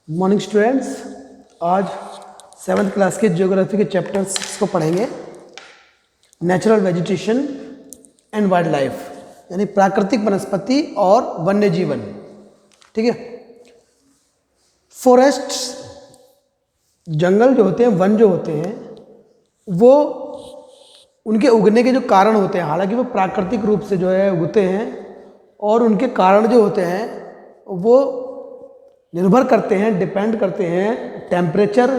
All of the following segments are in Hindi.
Good morning students. आज 7th क्लास के ज्योग्राफी के चैप्टर 6 को पढ़ेंगे। Natural vegetation and wild life, यानी प्राकृतिक वनस्पति और वन्य जीवन। ठीक है। फॉरेस्ट, जंगल जो होते हैं, वन जो होते हैं, वो उनके उगने के जो कारण होते हैं, हालांकि वो प्राकृतिक रूप से जो है उगते हैं, और उनके कारण जो होते हैं वो निर्भर करते हैं, डिपेंड करते हैं टेम्परेचर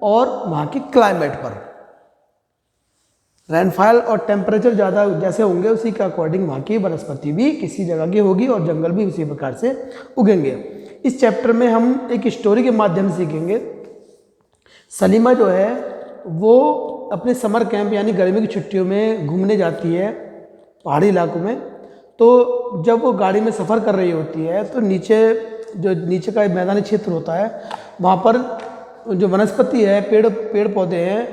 और वहाँ की क्लाइमेट पर। रेनफॉल और टेम्परेचर ज़्यादा जैसे होंगे उसी के अकॉर्डिंग वहाँ की वनस्पति भी किसी जगह की होगी और जंगल भी उसी प्रकार से उगेंगे। इस चैप्टर में हम एक स्टोरी के माध्यम से सीखेंगे। सलीमा जो है वो अपने समर कैंप यानी गर्मी की छुट्टियों में घूमने जाती है पहाड़ी इलाकों में। तो जब वो गाड़ी में सफ़र कर रही होती है तो नीचे का मैदानी क्षेत्र होता है, वहाँ पर जो वनस्पति है, पेड़ पौधे हैं,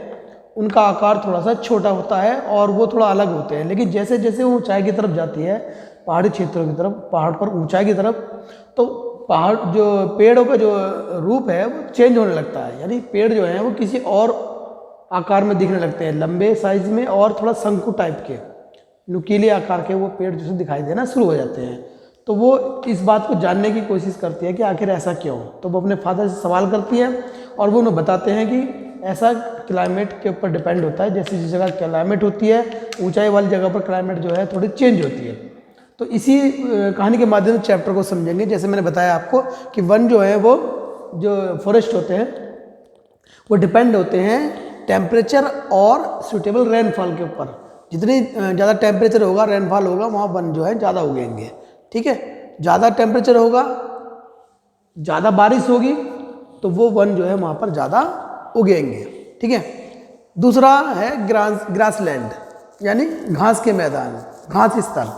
उनका आकार थोड़ा सा छोटा होता है और वो थोड़ा अलग होते हैं। लेकिन जैसे जैसे वो ऊंचाई की तरफ जाती है, पहाड़ी क्षेत्रों की तरफ, पहाड़ पर ऊंचाई की तरफ, तो पहाड़ जो पेड़ों का जो रूप है वो चेंज होने लगता है। यानी पेड़ जो हैं वो किसी और आकार में दिखने लगते हैं, लंबे साइज में और थोड़ा शंकु टाइप के, नुकीले आकार के वो पेड़ जैसे दिखाई देना शुरू हो जाते हैं। तो वो इस बात को जानने की कोशिश करती है कि आखिर ऐसा क्यों। तो वो अपने फादर से सवाल करती है और वो उन्हें बताते हैं कि ऐसा क्लाइमेट के ऊपर डिपेंड होता है। जैसे जिस जगह क्लाइमेट होती है, ऊंचाई वाली जगह पर क्लाइमेट जो है थोड़ी चेंज होती है। तो इसी कहानी के माध्यम से चैप्टर को समझेंगे। जैसे मैंने बताया आपको कि वन जो है वो जो फॉरेस्ट होते हैं वो डिपेंड होते हैं टेम्परेचर और सूटेबल रेनफॉल के ऊपर। जितनी ज़्यादा टेम्परेचर होगा, रेनफॉल होगा, वहाँ वन जो है ज़्यादा उगेंगे। ठीक है। ज़्यादा टेम्परेचर होगा, ज़्यादा बारिश होगी, तो वो वन जो है वहाँ पर ज़्यादा उगेंगे। ठीक है। दूसरा है ग्रासलैंड, यानी घास के मैदान, घास स्थल।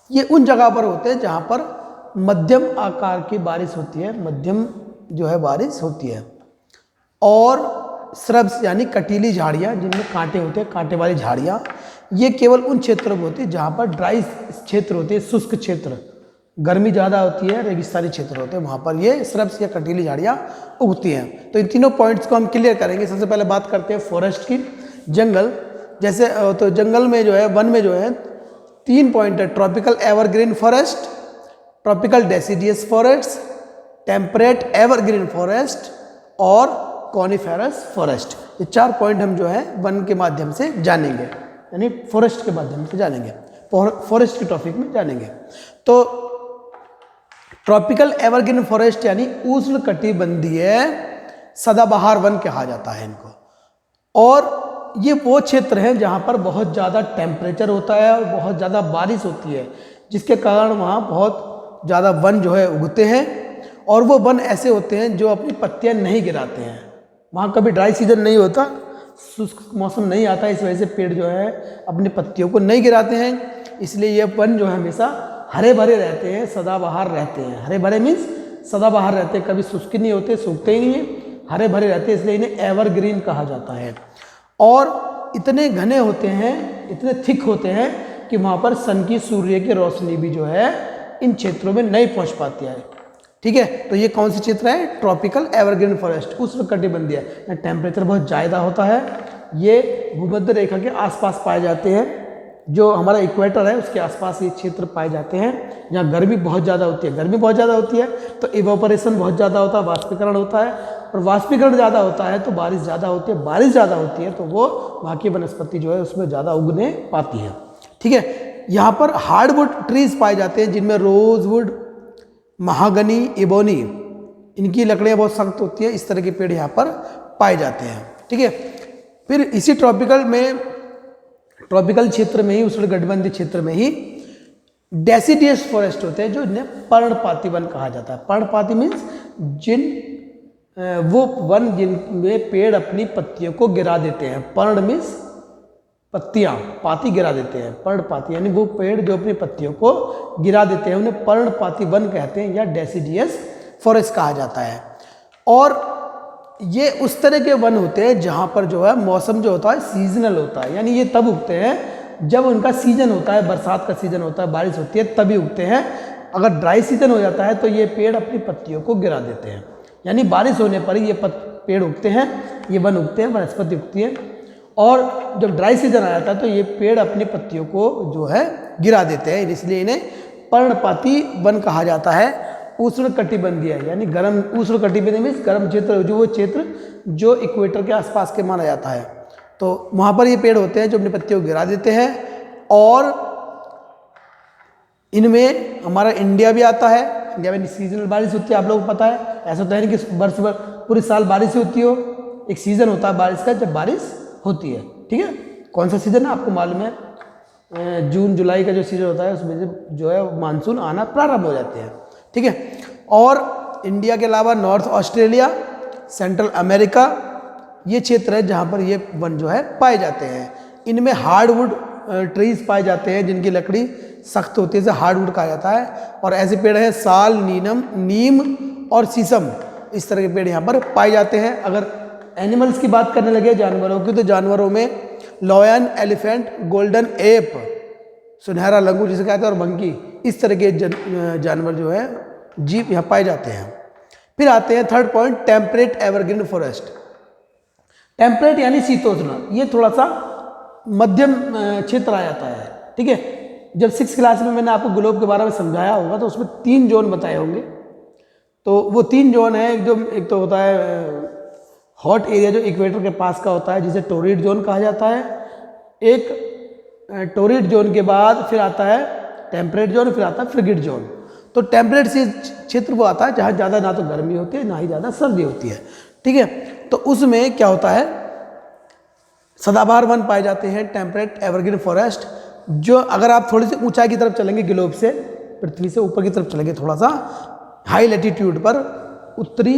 ये उन जगह पर होते हैं जहाँ पर मध्यम आकार की बारिश होती है, मध्यम जो है बारिश होती है। और श्रब्स यानी कटीली झाड़ियाँ जिनमें कांटे होते हैं, कांटे वाली झाड़ियाँ, ये केवल उन क्षेत्रों में होती है जहाँ पर ड्राई क्षेत्र होते हैं, शुष्क क्षेत्र, गर्मी ज़्यादा होती है, रेगिस्तानी क्षेत्र होते हैं, वहाँ पर ये श्रब्स या कटीली झाड़ियाँ उगती हैं। तो इन तीनों पॉइंट्स को हम क्लियर करेंगे। सबसे पहले बात करते हैं फॉरेस्ट की। जंगल, जैसे तो जंगल में जो है, वन में जो है 3 पॉइंट है: tropical evergreen forest, tropical deciduous forest, temperate evergreen forest और कॉनिफेरस फॉरेस्ट। ये 4 पॉइंट हम जो है वन के माध्यम से जानेंगे, यानी फॉरेस्ट के माध्यम से जानेंगे, फॉरेस्ट के टॉपिक में जानेंगे। तो ट्रॉपिकल एवरग्रीन फॉरेस्ट यानी उष्णकटिबंधीय सदाबहार वन कहा जाता है इनको। और ये वो क्षेत्र है जहाँ पर बहुत ज़्यादा टेम्परेचर होता है और बहुत ज़्यादा बारिश होती है, जिसके कारण वहाँ बहुत ज़्यादा वन जो है उगते हैं। और वो वन ऐसे होते हैं जो अपनी पत्तियाँ नहीं गिराते हैं। वहाँ कभी ड्राई सीजन नहीं होता, शुष्क मौसम नहीं आता, इस वजह से पेड़ जो है अपनी पत्तियों को नहीं गिराते हैं। इसलिए ये वन जो है हमेशा हरे भरे रहते हैं, सदाबहार रहते हैं। हरे भरे मीन्स सदाबहार रहते हैं, कभी शुष्क नहीं होते, सूखते ही नहीं है, हरे भरे रहते हैं, इसलिए इन्हें एवरग्रीन कहा जाता है। और इतने घने होते हैं, इतने थिक होते हैं कि वहाँ पर सन की, सूर्य की रोशनी भी जो है इन क्षेत्रों में नहीं पहुँच पाती है। ठीक है। तो ये कौन सी क्षेत्र है? ट्रॉपिकल एवरग्रीन फॉरेस्ट, उष्णकटिबंधीय। टेम्परेचर बहुत ज़्यादा होता है। ये भूमध्य रेखा के आसपास पाए जाते हैं, जो हमारा इक्वेटर है उसके आसपास ये क्षेत्र पाए जाते हैं, जहाँ गर्मी बहुत ज़्यादा होती है। गर्मी बहुत ज़्यादा होती है तो इवोपरेशन बहुत ज़्यादा होता है, वाष्पीकरण होता है, और वाष्पीकरण ज़्यादा होता है तो बारिश ज़्यादा होती है, बारिश ज़्यादा होती है तो वो वहाँ की वनस्पति जो है उसमें ज़्यादा उगने पाती है। ठीक है। यहाँ पर हार्डवुड ट्रीज पाए जाते हैं, जिनमें रोजवुड, महागनी, इबोनी, इनकी लकड़ियाँ बहुत सख्त होती है। इस तरह के पेड़ यहाँ पर पाए जाते हैं। ठीक है। फिर इसी ट्रॉपिकल क्षेत्र में ही, उष्णकटिबंधीय क्षेत्र में ही डेसिडियस फॉरेस्ट होते हैं, जो इन्हें पर्णपाती वन कहा जाता है। पर्णपाती मीन्स वो वन जिनमें पेड़ अपनी पत्तियों को गिरा देते हैं। पर्ण मीन्स पत्तियां, पाती गिरा देते हैं, पर्णपाती यानी वो पेड़ जो अपनी पत्तियों को गिरा देते हैं, उन्हें पर्णपाती वन कहते हैं या डेसिडियस फॉरेस्ट कहा जाता है। और ये उस तरह के वन होते हैं जहाँ पर जो है मौसम जो होता है सीजनल होता है, यानी ये तब उगते हैं जब उनका सीजन होता है, बरसात का सीजन होता है, बारिश होती है, तभी उगते हैं। अगर ड्राई सीजन हो जाता है तो ये पेड़ अपनी पत्तियों को गिरा देते हैं। यानी बारिश होने पर ही ये पेड़ उगते हैं, ये वन उगते हैं, वनस्पति उगती है। और जब ड्राई सीजन आ जाता है तो ये पेड़ अपनी पत्तियों को जो है गिरा देते हैं, इसलिए इन्हें पर्णपाती वन कहा जाता है। उष्णकटिबंधीय यानी गर्म, उष्णकटिबंधीय मीन्स गर्म क्षेत्र, जो वो क्षेत्र जो इक्वेटर के आसपास के माना जाता है, तो वहाँ पर ये पेड़ होते हैं जो अपनी पत्तियों को गिरा देते हैं। और इनमें हमारा इंडिया भी आता है। इंडिया में सीजनल बारिश होती है, आप लोगों को पता है। ऐसा तो है नहीं कि वर्ष भर पूरे साल बारिश होती हो, एक सीज़न होता है बारिश का जब बारिश होती है, ठीक है। कौन सा सीज़न है आपको मालूम है? जून जुलाई का जो सीज़न होता है उसमें जो है मानसून आना प्रारंभ हो जाते हैं, ठीक है। और इंडिया के अलावा नॉर्थ ऑस्ट्रेलिया, सेंट्रल अमेरिका, ये क्षेत्र है जहाँ पर ये वन जो है पाए जाते हैं। इनमें हार्डवुड ट्रीज पाए जाते हैं जिनकी लकड़ी सख्त होती है, इसे हार्डवुड कहा जाता है। और ऐसे पेड़ हैं साल, नीम और शीशम, इस तरह के पेड़ यहाँ पर पाए जाते हैं। अगर एनिमल्स की बात करने लगे जानवरों की, तो जानवरों में लॉयन, एलिफेंट, गोल्डन एप, सुनहरा लंगूर जिसे कहते हैं, और मंकी, इस तरह के जानवर जो है जीव यहाँ पाए जाते हैं। फिर आते हैं third point, temperate evergreen forest. Temperate यानी शीतोष्ण, ये थोड़ा सा मध्यम क्षेत्र आ जाता है, ठीक है। जब 6th क्लास में मैंने आपको ग्लोब के बारे में समझाया होगा तो उसमें 3 जोन बताए होंगे। तो वो 3 जोन है, एक तो होता है हॉट एरिया जो इक्वेटर के पास का होता है जिसे टोरिड जोन कहा जाता है। एक टोरिड जोन के बाद फिर आता है टेम्परेट जोन, फिर आता है फ्रिगिड जोन। तो टेम्परेट क्षेत्र वो आता है जहाँ ज़्यादा ना तो गर्मी होती है ना ही ज़्यादा सर्दी होती है, ठीक है। तो उसमें क्या होता है, सदाबहार वन पाए जाते हैं, टेम्परेट एवरग्रीन फॉरेस्ट। जो अगर आप थोड़ी सी ऊंचाई की तरफ चलेंगे, ग्लोब से, पृथ्वी से ऊपर की तरफ चलेंगे थोड़ा सा, हाई लैटिट्यूड पर, उत्तरी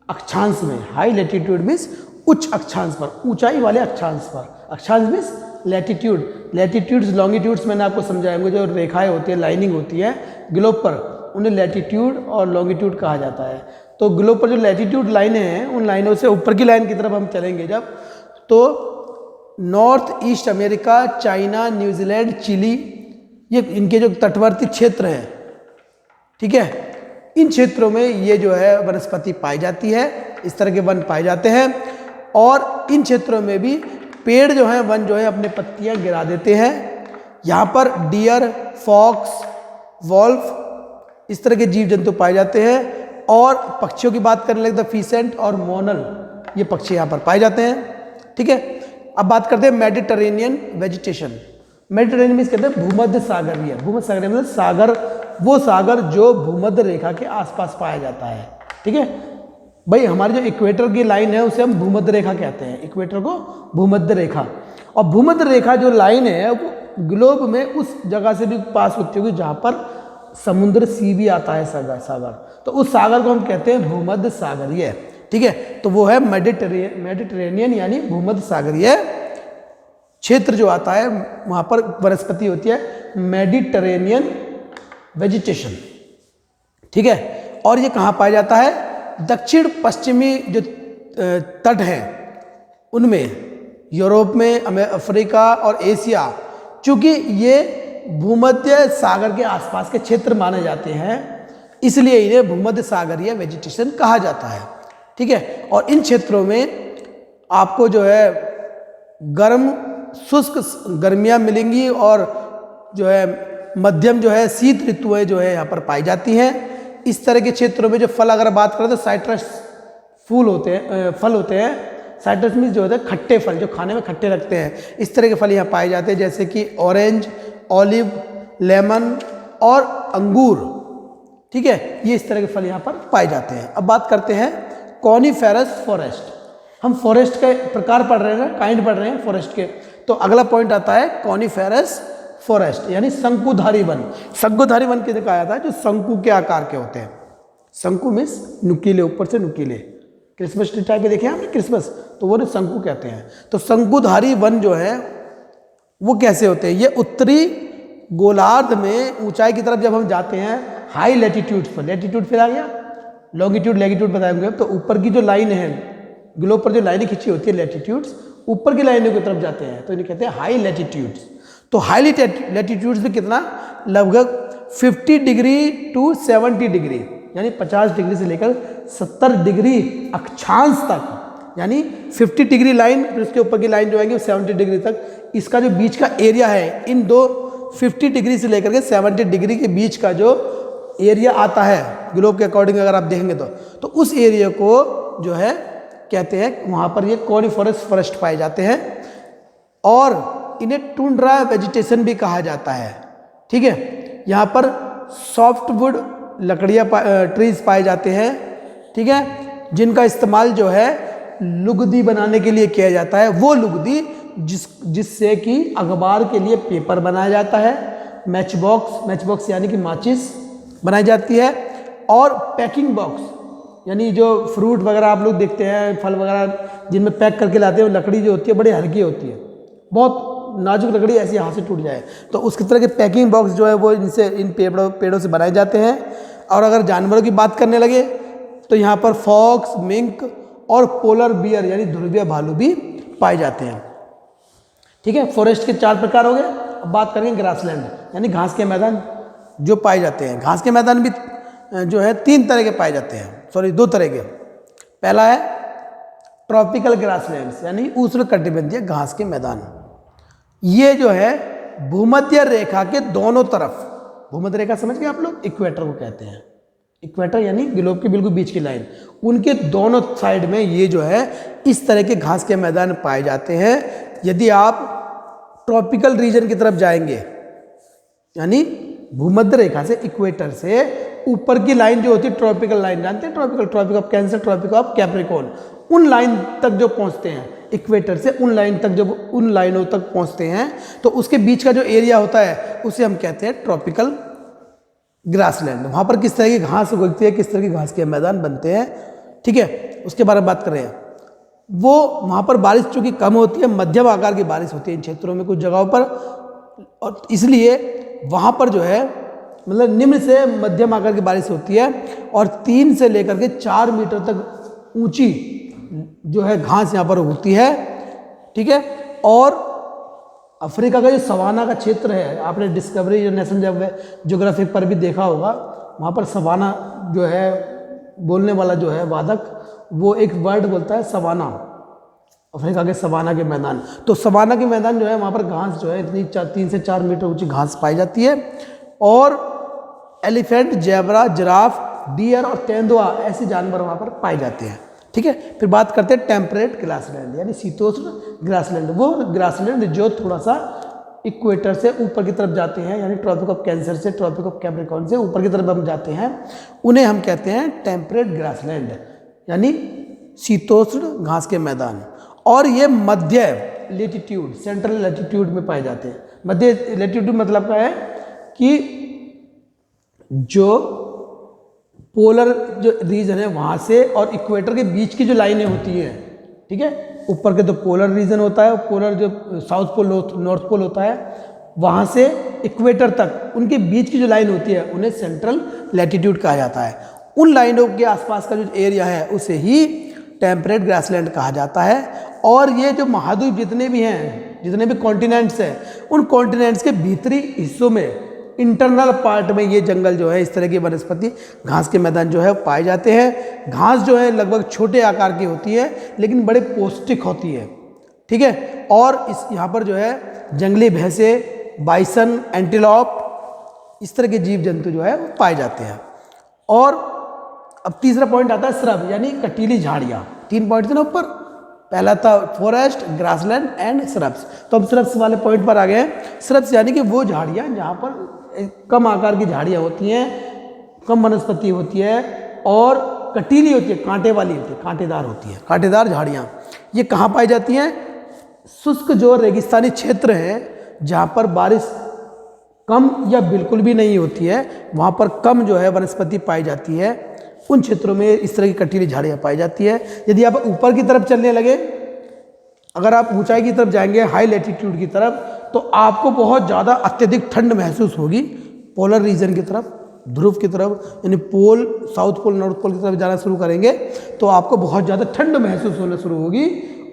अक्षांश में, हाई लैटिट्यूड मीन्स उच्च अक्षांश पर, ऊंचाई वाले अक्षांश पर, अक्षांश मीन्स लैटिट्यूड, लैटिट्यूड्स लॉन्गिट्यूड्स मैंने आपको समझाएंगे, जो रेखाएं होती है, लाइनिंग होती है ग्लोब पर, उन्हें लैटिट्यूड और लॉन्गिट्यूड कहा जाता है। तो ग्लोब पर जो लैटिट्यूड लाइनें हैं, उन लाइनों से ऊपर की लाइन की तरफ हम चलेंगे जब, तो north east America, China, New Zealand, Chile, ये इनके जो तटवर्ती क्षेत्र हैं, ठीक है, इन क्षेत्रों में ये जो है वनस्पति पाई जाती है, इस तरह के वन पाए जाते हैं। और इन क्षेत्रों में भी पेड़ जो है, वन जो है अपने पत्तियां गिरा देते हैं। यहाँ पर डियर, फॉक्स, वॉल्फ, इस तरह के जीव जंतु पाए जाते हैं। और पक्षियों की बात करने लगे तो फीसेंट और मोनल, ये पक्षी यहाँ पर पाए जाते हैं, ठीक है। अब बात करते हैं मेडिटेरेनियन वेजिटेशन। मेडिटेरेनियन मीन्स कहते हैं भूमध्य सागरीय, भूमध्य सागरीय मतलब सागर, वो सागर जो भूमध्य रेखा के आसपास पाया जाता है, ठीक है भाई। हमारी जो इक्वेटर की लाइन है उसे हम भूमध्य रेखा कहते हैं, इक्वेटर को भूमध्य रेखा। और भूमध्य रेखा जो लाइन है वो ग्लोब में उस जगह से भी पास होती होगी जहाँ पर समुद्र, सी भी आता है, सागर, तो उस सागर को हम कहते हैं भूमध्य सागरीय, ठीक है। तो वो है मेडिटेरेनियन यानी भूमध्य सागरीय क्षेत्र जो आता है, वहाँ पर वनस्पति होती है मेडिटेरेनियन वेजिटेशन, ठीक है। और ये कहाँ पाया जाता है, दक्षिण पश्चिमी जो तट हैं उनमें, यूरोप में, अफ्रीका और एशिया, चूँकि ये भूमध्य सागर के आसपास के क्षेत्र माने जाते हैं, इसलिए इन्हें भूमध्य सागरीय वेजिटेशन कहा जाता है, ठीक है। और इन क्षेत्रों में आपको जो है गर्म शुष्क गर्मियाँ मिलेंगी और जो है मध्यम जो है शीत ऋतुएं जो है यहाँ पर पाई जाती हैं। इस तरह के क्षेत्रों में जो फल, अगर बात करें तो साइट्रस फल होते हैं। साइट्रस मीन्स जो होते हैं खट्टे फल, जो खाने में खट्टे लगते हैं, इस तरह के फल यहाँ पाए जाते हैं, जैसे कि ऑरेंज, ऑलिव, लेमन और अंगूर, ठीक है। ये इस तरह के फल यहाँ पर पाए जाते हैं। अब बात करते हैं कॉनिफेरस फॉरेस्ट। हम फॉरेस्ट के प्रकार पढ़ रहे हैं ना, काइंड पढ़ रहे हैं फॉरेस्ट के, तो अगला पॉइंट आता है कॉनिफेरस फॉरेस्ट यानी शंकुधारी वन। शंकुधारी वन किसे कहा जाता है, जो शंकु के आकार के होते हैं। शंकु मीन्स नुकीले, ऊपर से नुकीले। क्रिसमस ट्री टाइप में देखे आपने क्रिसमस, तो वो शंकु कहते हैं। तो शंकुधारी वन जो है वो कैसे होते हैं, ये उत्तरी गोलार्ध में ऊंचाई की तरफ जब हम जाते हैं, हाई लैटिट्यूड पर, लैटिट्यूड फिर आ गया, लॉन्गिट्यूड लैटिट्यूड बताएंगे, तो ऊपर की जो लाइन है ग्लोब पर, जो लाइनें खींची होती है लैटिट्यूड्स, ऊपर की लाइनों की तरफ जाते हैं तो इन्हें कहते हैं हाई लैटिट्यूड्स। तो हाई लैटिट्यूड्स में कितना, लगभग 50 डिग्री टू 70 डिग्री, यानी 50 डिग्री से लेकर 70 डिग्री अक्षांश तक, यानी 50 डिग्री लाइन फिर उसके ऊपर की लाइन जो आएंगी 70 डिग्री तक, इसका जो बीच का एरिया है इन दो 50 डिग्री से लेकर के 70 डिग्री के बीच का जो एरिया आता है ग्लोब के अकॉर्डिंग अगर आप देखेंगे तो उस एरिया को जो है कहते हैं, वहाँ पर ये कॉनिफरस फॉरेस्ट पाए जाते हैं और इन्हें टुंड्रा वेजिटेशन भी कहा जाता है। ठीक है, यहाँ पर सॉफ्टवुड लकड़ियाँ ट्रीज पाए जाते हैं। ठीक है, जिनका इस्तेमाल जो है लुगदी बनाने के लिए किया जाता है, वो लुगदी जिससे कि अखबार के लिए पेपर बनाया जाता है, मैच बॉक्स यानी कि माचिस बनाई जाती है, और पैकिंग बॉक्स यानी जो फ्रूट वगैरह आप लोग देखते हैं, फल वगैरह जिनमें पैक करके लाते हैं, लकड़ी जो होती है बड़ी हल्की होती है, बहुत नाजुक लकड़ी, ऐसी हाथ से टूट जाए तो उसकी तरह के पैकिंग बॉक्स जो है वो इन पेड़ों से बनाए जाते हैं। और अगर जानवरों की बात करने लगे तो यहाँ पर फॉक्स, मिंक और पोलर बियर यानी ध्रुवीय भालू भी पाए जाते हैं। ठीक है, फॉरेस्ट के 4 प्रकार हो गए। अब बात करेंगे ग्रासलैंड यानी घास के मैदान जो पाए जाते हैं। घास के मैदान भी जो है 3 तरह के पाए जाते हैं, 2 तरह के। पहला है ट्रॉपिकल ग्रासलैंड्स यानी उष्णकटिबंधीय घास के मैदान। ये जो है भूमध्य रेखा के दोनों तरफ, भूमध्य रेखा समझ गए आप लोग, इक्वेटर को कहते हैं। इक्वेटर यानी ग्लोब के बिल्कुल बीच की लाइन, उनके दोनों साइड में ये जो है इस तरह के घास के मैदान पाए जाते हैं। यदि आप ट्रॉपिकल रीजन की तरफ जाएंगे यानी भूमध्य रेखा से इक्वेटर से ऊपर की लाइन जो होती है ट्रॉपिकल लाइन, जानते हैं tropic of Cancer, tropic of Capricorn, उन लाइन तक जो पहुंचते हैं, इक्वेटर से उन लाइन तक जब उन लाइनों तक पहुंचते हैं तो उसके बीच का जो एरिया होता है उसे हम कहते हैं ट्रॉपिकल ग्रासलैंड। वहाँ पर किस तरह की घास उगती है, किस तरह की घास के मैदान बनते हैं, ठीक है, उसके बारे में बात कर रहे हैं। वो वहाँ पर बारिश चूँकि कम होती है, मध्यम आकार की बारिश होती है इन क्षेत्रों में कुछ जगहों पर, और इसलिए वहाँ पर जो है मतलब निम्न से मध्यम आकार की बारिश होती है और 3 से लेकर के 4 मीटर तक ऊंची जो है घास यहाँ पर होती है। ठीक है, और अफ्रीका का जो सवाना का क्षेत्र है, आपने डिस्कवरी जो नेशनल ज्योग्राफिक पर भी देखा होगा, वहाँ पर सवाना जो है बोलने वाला जो है वादक, वो एक वर्ड बोलता है सवाना, अफ्रीका के सवाना के मैदान। तो सवाना के मैदान जो है वहाँ पर घास जो है इतनी 3 से 4 मीटर ऊंची घास पाई जाती है। और एलिफेंट, जेब्रा, जिराफ, डियर और तेंदुआ ऐसे जानवर वहाँ पर पाए जाते हैं। ठीक है, फिर बात करते हैं टेम्परेट ग्रासलैंड यानी शीतोष्ण ग्रासलैंड। वो ग्रासलैंड जो थोड़ा सा इक्वेटर से ऊपर की तरफ जाते हैं यानी ट्रॉपिक ऑफ कैंसर से, ट्रॉपिक ऑफ कैप्रिकॉर्न से ऊपर की तरफ हम जाते हैं, उन्हें हम कहते हैं टेम्परेट ग्रासलैंड यानी शीतोष्ण घास के मैदान। और ये मध्य लेटीट्यूड, सेंट्रल लेटीट्यूड में पाए जाते हैं। मध्य लेटीट्यूड मतलब क्या है कि जो पोलर जो रीजन है वहाँ से और इक्वेटर के बीच की जो लाइनें होती हैं, ठीक है, ऊपर के तो पोलर रीजन होता है, पोलर जो साउथ पोल नॉर्थ पोल होता है, वहाँ से इक्वेटर तक उनके बीच की जो लाइन होती है उन्हें सेंट्रल लैटिट्यूड कहा जाता है। उन लाइनों के आसपास का जो एरिया है उसे ही टेम्परेट ग्रासलैंड कहा जाता है। और ये जो महाद्वीप जितने भी हैं, जितने भी कॉन्टिनेंट्स हैं, उन कॉन्टिनेंट्स के भीतरी हिस्सों में, इंटरनल पार्ट में ये जंगल जो है, इस तरह की वनस्पति घास के मैदान जो है पाए जाते हैं। घास जो है लगभग छोटे आकार की होती है लेकिन बड़े पौष्टिक होती है। ठीक है, और इस यहाँ पर जो है जंगली भैंसे, बाइसन, एंटीलॉप, इस तरह के जीव जंतु जो है वो पाए जाते हैं। और अब तीसरा पॉइंट आता है श्रब यानी कटीली झाड़ियाँ। 3 पॉइंट थे ना ऊपर, पहला था फॉरेस्ट, ग्रासलैंड एंड श्रब्स। तो हम श्रब्स वाले पॉइंट पर आ गए हैं। श्रब्स यानी कि वो झाड़ियाँ जहाँ पर कम आकार की झाड़ियाँ होती हैं, कम वनस्पति होती है और कटीली होती है, कांटे वाली होती है, कांटेदार होती है, कांटेदार झाड़ियाँ। ये कहाँ पाई जाती हैं? शुष्क जो रेगिस्तानी क्षेत्र है जहाँ पर बारिश कम या बिल्कुल भी नहीं होती है, वहाँ पर कम जो है वनस्पति पाई जाती है, उन क्षेत्रों में इस तरह की कटीली झाड़ियाँ पाई जाती है। यदि आप ऊपर की तरफ चलने लगे, अगर आप ऊंचाई की तरफ जाएंगे, हाई लैटिट्यूड की तरफ, तो आपको बहुत ज़्यादा अत्यधिक ठंड महसूस होगी। पोलर रीजन की तरफ, ध्रुव की तरफ यानी पोल, साउथ पोल, नॉर्थ पोल की तरफ जाना शुरू करेंगे तो आपको बहुत ज़्यादा ठंड महसूस होना शुरू होगी।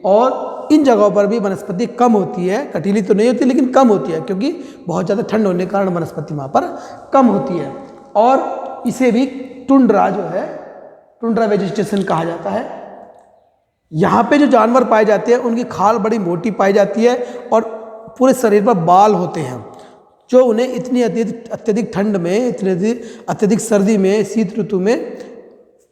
और इन जगहों पर भी वनस्पति कम होती है, कटीली तो नहीं होती लेकिन कम होती है, क्योंकि बहुत ज़्यादा ठंड होने के कारण वनस्पति वहाँ पर कम होती है। और इसे भी टुंड्रा जो है, टुंड्रा वेजिटेशन कहा जाता है। यहाँ पे जो जानवर पाए जाते हैं उनकी खाल बड़ी मोटी पाई जाती है और पूरे शरीर पर बाल होते हैं, जो उन्हें इतनी अत्यधिक ठंड में, इतनी अत्यधिक सर्दी में, शीत ऋतु में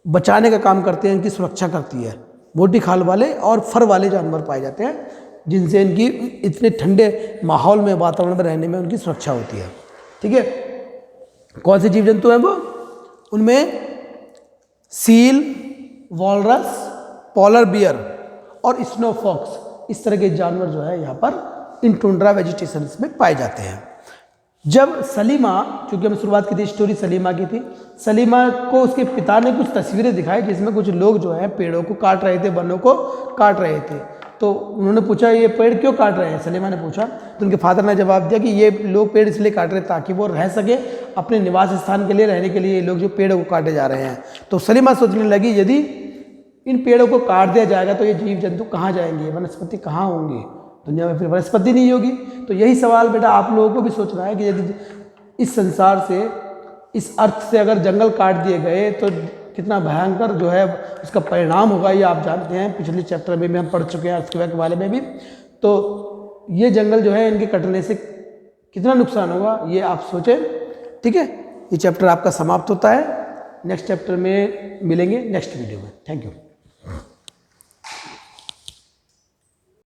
बचाने का काम करते हैं, इनकी सुरक्षा करती है। मोटी खाल वाले और फर वाले जानवर पाए जाते हैं जिनसे इनकी इतने ठंडे माहौल में, वातावरण में रहने में उनकी सुरक्षा होती है। ठीक है, कौन से जीव जंतु हैं वो? उनमें सील, वॉलरस, पोलर बियर और स्नो फॉक्स, इस तरह के जानवर जो है यहाँ पर इन टुंड्रा वेजिटेशंस में पाए जाते हैं। जब सलीमा, चूंकि हम शुरुआत की थी स्टोरी सलीमा की थी, सलीमा को उसके पिता ने कुछ तस्वीरें दिखाई जिसमें कुछ लोग जो है पेड़ों को काट रहे थे, वनों को काट रहे थे। तो उन्होंने पूछा ये पेड़ क्यों काट रहे हैं, सलीमा ने पूछा। तो उनके फादर ने जवाब दिया कि ये लोग पेड़ इसलिए काट रहे हैं ताकि वो रह सके, अपने निवास स्थान के लिए, रहने के लिए ये लोग जो पेड़ों को काटे जा रहे हैं। तो सलीमा सोचने लगी यदि इन पेड़ों को काट दिया जाएगा तो ये जीव जंतु कहाँ जाएंगे, वनस्पति कहाँ होंगी, दुनिया में फिर वनस्पति नहीं होगी। तो यही सवाल बेटा आप लोगों को भी सोचना है कि यदि इस संसार से, इस अर्थ से अगर जंगल काट दिए गए तो कितना भयंकर जो है उसका परिणाम होगा, ये आप जानते हैं, पिछले चैप्टर में भी हम पढ़ चुके हैं अर्थक्वेक के बारे में भी। तो ये जंगल जो है इनके कटने से कितना नुकसान होगा ये आप सोचें। ठीक है, ये चैप्टर आपका समाप्त होता है। नेक्स्ट चैप्टर में मिलेंगे नेक्स्ट वीडियो में। Thank you.